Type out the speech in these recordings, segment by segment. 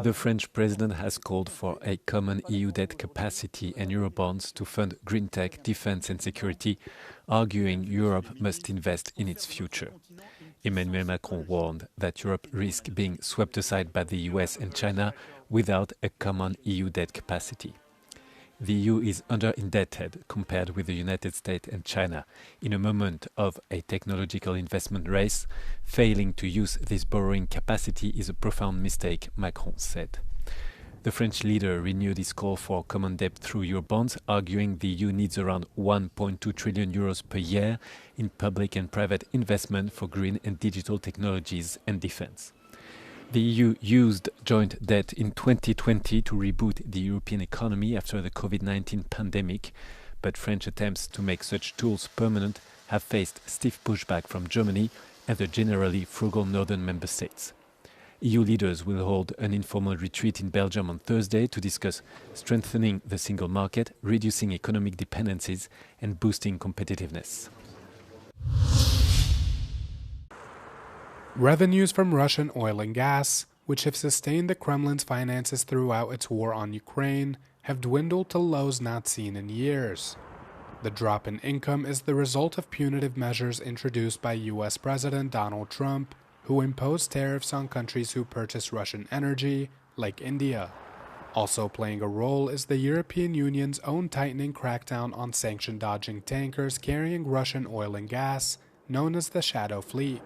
The French president has called for a common EU debt capacity and Eurobonds to fund green tech, defense and security, arguing Europe must invest in its future. Emmanuel Macron warned that Europe risks being swept aside by the US and China without a common EU debt capacity. The EU is under-indebted compared with the United States and China in a moment of a technological investment race. Failing to use this borrowing capacity is a profound mistake, Macron said. The French leader renewed his call for common debt through Eurobonds, arguing the EU needs around 1.2 trillion euros per year in public and private investment for green and digital technologies and defense. The EU used joint debt in 2020 to reboot the European economy after the COVID-19 pandemic, but French attempts to make such tools permanent have faced stiff pushback from Germany and the generally frugal northern member states. EU leaders will hold an informal retreat in Belgium on Thursday to discuss strengthening the single market, reducing economic dependencies and boosting competitiveness. Revenues from Russian oil and gas, which have sustained the Kremlin's finances throughout its war on Ukraine, have dwindled to lows not seen in years. The drop in income is the result of punitive measures introduced by U.S. President Donald Trump, who imposed tariffs on countries who purchase Russian energy, like India. Also playing a role is the European Union's own tightening crackdown on sanction-dodging tankers carrying Russian oil and gas, known as the Shadow Fleet.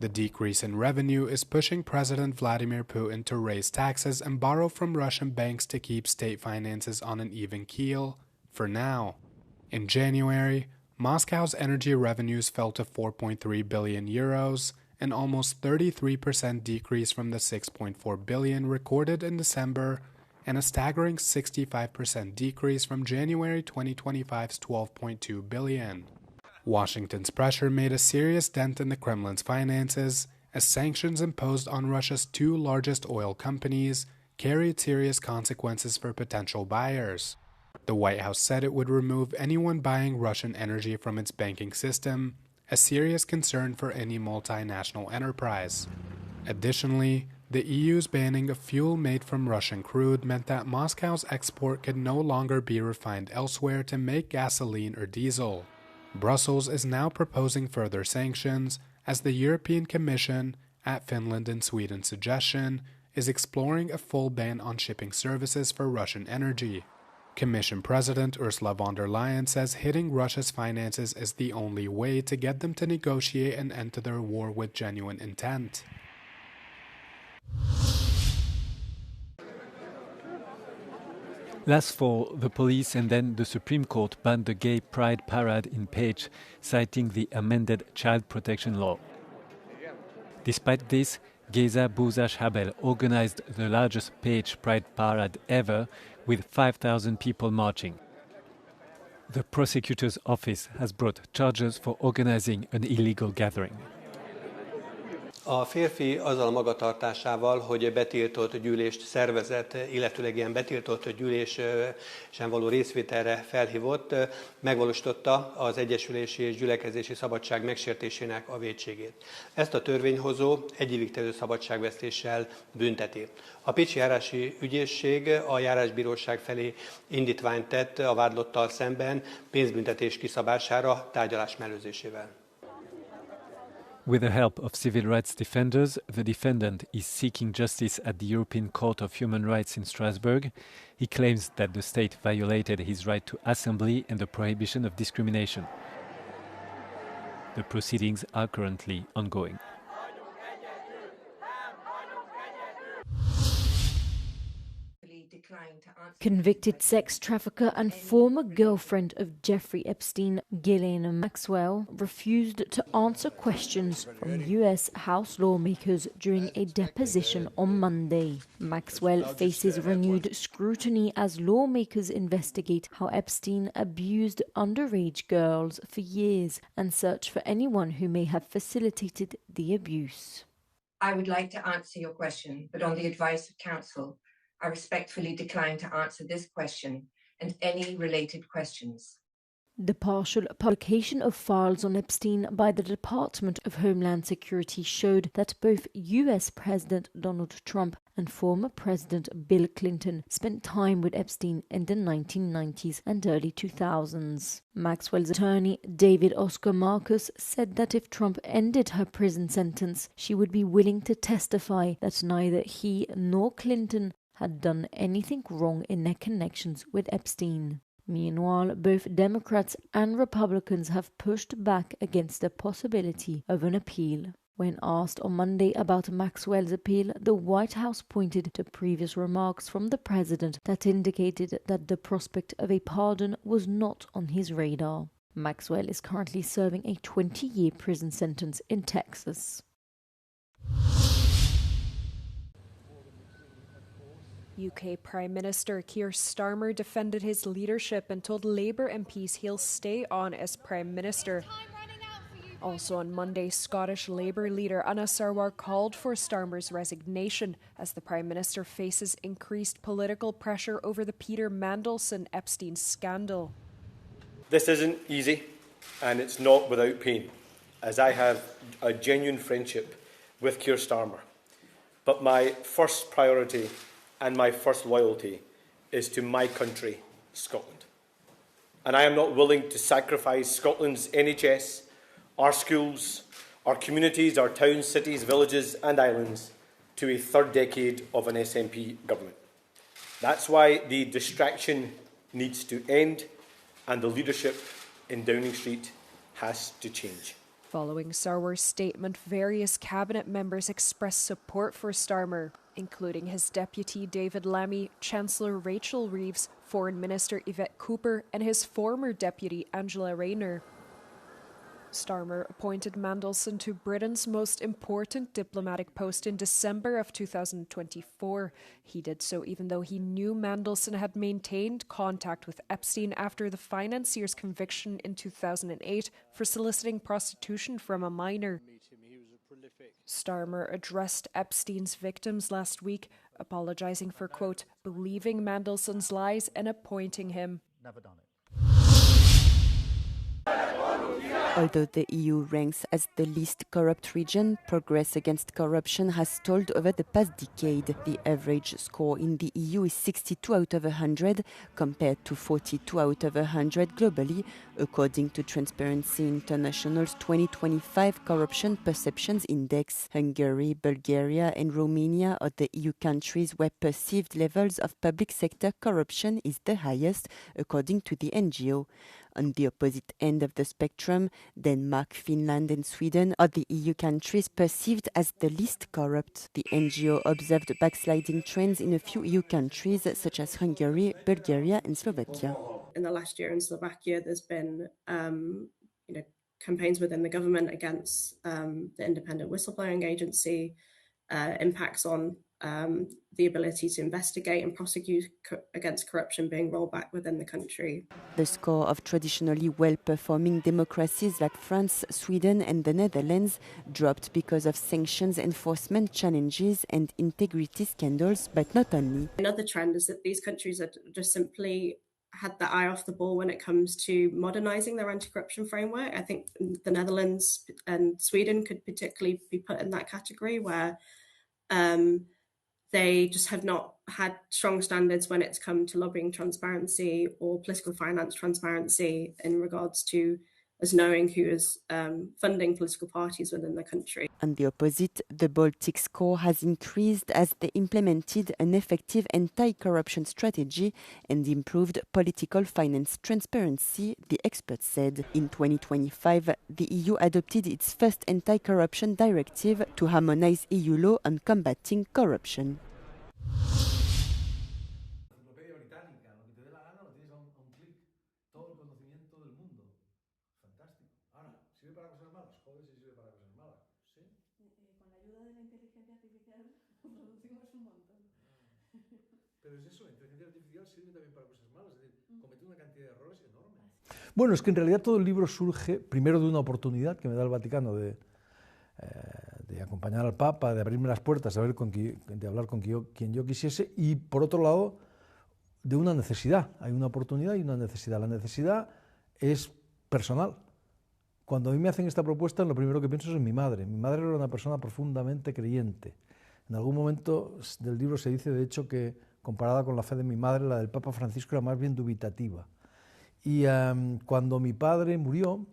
The decrease in revenue is pushing President Vladimir Putin to raise taxes and borrow from Russian banks to keep state finances on an even keel, for now. In January, Moscow's energy revenues fell to 4.3 billion euros, an almost 33% decrease from the 6.4 billion recorded in December, and a staggering 65% decrease from January 2025's 12.2 billion. Washington's pressure made a serious dent in the Kremlin's finances, as sanctions imposed on Russia's two largest oil companies carried serious consequences for potential buyers. The White House said it would remove anyone buying Russian energy from its banking system, a serious concern for any multinational enterprise. Additionally, the EU's banning of fuel made from Russian crude meant that Moscow's export could no longer be refined elsewhere to make gasoline or diesel. Brussels is now proposing further sanctions, as the European Commission, at Finland and Sweden's suggestion, is exploring a full ban on shipping services for Russian energy. Commission President Ursula von der Leyen says hitting Russia's finances is the only way to get them to negotiate an end to their war with genuine intent. Last fall, the police and then the Supreme Court banned the gay pride parade in Page, citing the amended child protection law. Despite this, Geza Bouza-Habel organized the largest Page pride parade ever, with 5,000 people marching. The prosecutor's office has brought charges for organizing an illegal gathering. A férfi azzal a magatartásával, hogy betiltott gyűlést szervezett, illetőleg ilyen betiltott gyűlésen való részvételre felhívott, megvalósította az egyesülési és gyülekezési szabadság megsértésének a vétségét. Ezt a törvényhozó egy évig terjedő szabadságvesztéssel bünteti. A pécsi járási ügyészség a járásbíróság felé indítványt tett a vádlottal szemben pénzbüntetés kiszabására tárgyalás mellőzésével. With the help of civil rights defenders, the defendant is seeking justice at the European Court of Human Rights in Strasbourg. He claims that the state violated his right to assembly and the prohibition of discrimination. The proceedings are currently ongoing. Convicted sex trafficker and former girlfriend of Jeffrey Epstein, Ghislaine Maxwell, refused to answer questions from U.S. House lawmakers during a deposition on Monday. Maxwell faces renewed scrutiny as lawmakers investigate how Epstein abused underage girls for years and search for anyone who may have facilitated the abuse. I would like to answer your question, but on the advice of counsel, I respectfully decline to answer this question and any related questions. The partial publication of files on Epstein by the Department of Homeland Security showed that both U.S. President Donald Trump and former President Bill Clinton spent time with Epstein in the 1990s and early 2000s. Maxwell's attorney, David Oscar Marcus, said that if Trump ended her prison sentence, she would be willing to testify that neither he nor Clinton had done anything wrong in their connections with Epstein. Meanwhile, both Democrats and Republicans have pushed back against the possibility of an appeal. When asked on Monday about Maxwell's appeal, the White House pointed to previous remarks from the president that indicated that the prospect of a pardon was not on his radar. Maxwell is currently serving a 20-year prison sentence in Texas. UK Prime Minister Keir Starmer defended his leadership and told Labour MPs he'll stay on as Prime Minister. Also on Monday, Scottish Labour leader Anna Sarwar called for Starmer's resignation as the Prime Minister faces increased political pressure over the Peter Mandelson Epstein scandal. This isn't easy, and it's not without pain, as I have a genuine friendship with Keir Starmer. But my first priority and my first loyalty is to my country, Scotland. And I am not willing to sacrifice Scotland's NHS, our schools, our communities, our towns, cities, villages and islands to a third decade of an SNP government. That's why the distraction needs to end and the leadership in Downing Street has to change. Following Sarwar's statement, various cabinet members expressed support for Starmer, including his deputy David Lammy, Chancellor Rachel Reeves, Foreign Minister Yvette Cooper and his former deputy Angela Rayner. Starmer appointed Mandelson to Britain's most important diplomatic post in December of 2024. He did so even though he knew Mandelson had maintained contact with Epstein after the financier's conviction in 2008 for soliciting prostitution from a minor. Starmer addressed Epstein's victims last week, apologising for, quote, believing Mandelson's lies and appointing him. Never done it. Although the EU ranks as the least corrupt region, progress against corruption has stalled over the past decade. The average score in the EU is 62 out of 100, compared to 42 out of 100 globally, according to Transparency International's 2025 Corruption Perceptions Index. Hungary, Bulgaria and Romania are the EU countries where perceived levels of public sector corruption is the highest, according to the NGO. On the opposite end of the spectrum, Denmark, Finland and Sweden are the EU countries perceived as the least corrupt. The NGO observed backsliding trends in a few EU countries such as Hungary, Bulgaria and Slovakia. In the last year in Slovakia, there's been campaigns within the government against the independent whistleblowing agency, impacts on the ability to investigate and prosecute against corruption being rolled back within the country. The score of traditionally well-performing democracies like France, Sweden and the Netherlands dropped because of sanctions enforcement challenges and integrity scandals, but not only. Another trend is that these countries are just simply had their eye off the ball when it comes to modernising their anti-corruption framework. I think the Netherlands and Sweden could particularly be put in that category where they just have not had strong standards when it's come to lobbying transparency or political finance transparency in regards to us knowing who is funding political parties within the country. On the opposite, the Baltic score has increased as they implemented an effective anti-corruption strategy and improved political finance transparency, the experts said. In 2025, the EU adopted its first anti-corruption directive to harmonize EU law on combating corruption. Bueno, es que en realidad todo el libro surge primero de una oportunidad que me da el Vaticano de acompañar al Papa, de abrirme las puertas, de hablar con quien yo quisiese, y por otro lado de una necesidad. Hay una oportunidad y una necesidad. La necesidad es personal. Cuando a mí me hacen esta propuesta, lo primero que pienso es en mi madre. Mi madre era una persona profundamente creyente. En algún momento del libro se dice, de hecho, que comparada con la fe de mi madre, la del Papa Francisco era más bien dubitativa. Y cuando mi padre murió,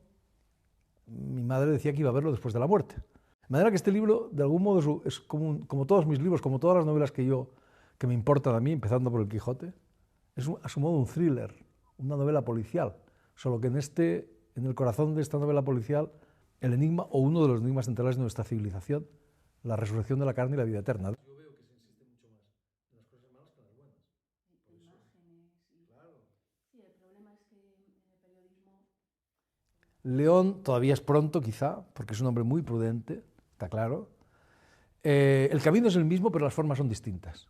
mi madre decía que iba a verlo después de la muerte. De manera que este libro, de algún modo, es como todos mis libros, como todas las novelas que me importan a mí, empezando por El Quijote, es a su modo un thriller, una novela policial. Solo que en el corazón de esta novela policial, el enigma, o uno de los enigmas centrales de nuestra civilización, la resurrección de la carne y la vida eterna. Yo veo que se insiste mucho más en las cosas malas que en las buenas. Claro. Sí, el problema es que en el periodismo... León todavía es pronto, quizá, porque es un hombre muy prudente, está claro. El camino es el mismo, pero las formas son distintas.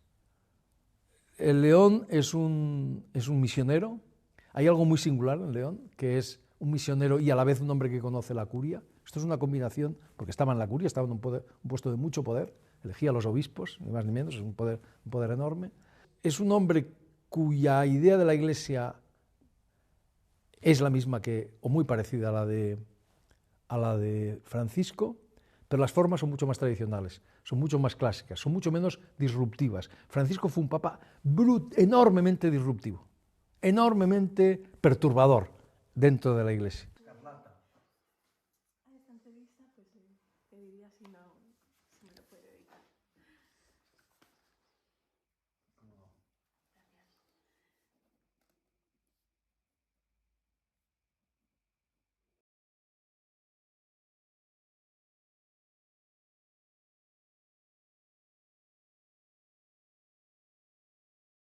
El León es un misionero. Hay algo muy singular en León, que es un misionero y a la vez un hombre que conoce la curia. Esto es una combinación, porque estaba en la curia, estaba en un puesto de mucho poder, elegía a los obispos, ni más ni menos, es un poder enorme. Es un hombre cuya idea de la Iglesia es la misma o muy parecida a la de Francisco, pero las formas son mucho más tradicionales, son mucho más clásicas, son mucho menos disruptivas. Francisco fue un papa enormemente disruptivo, enormemente perturbador dentro de la Iglesia.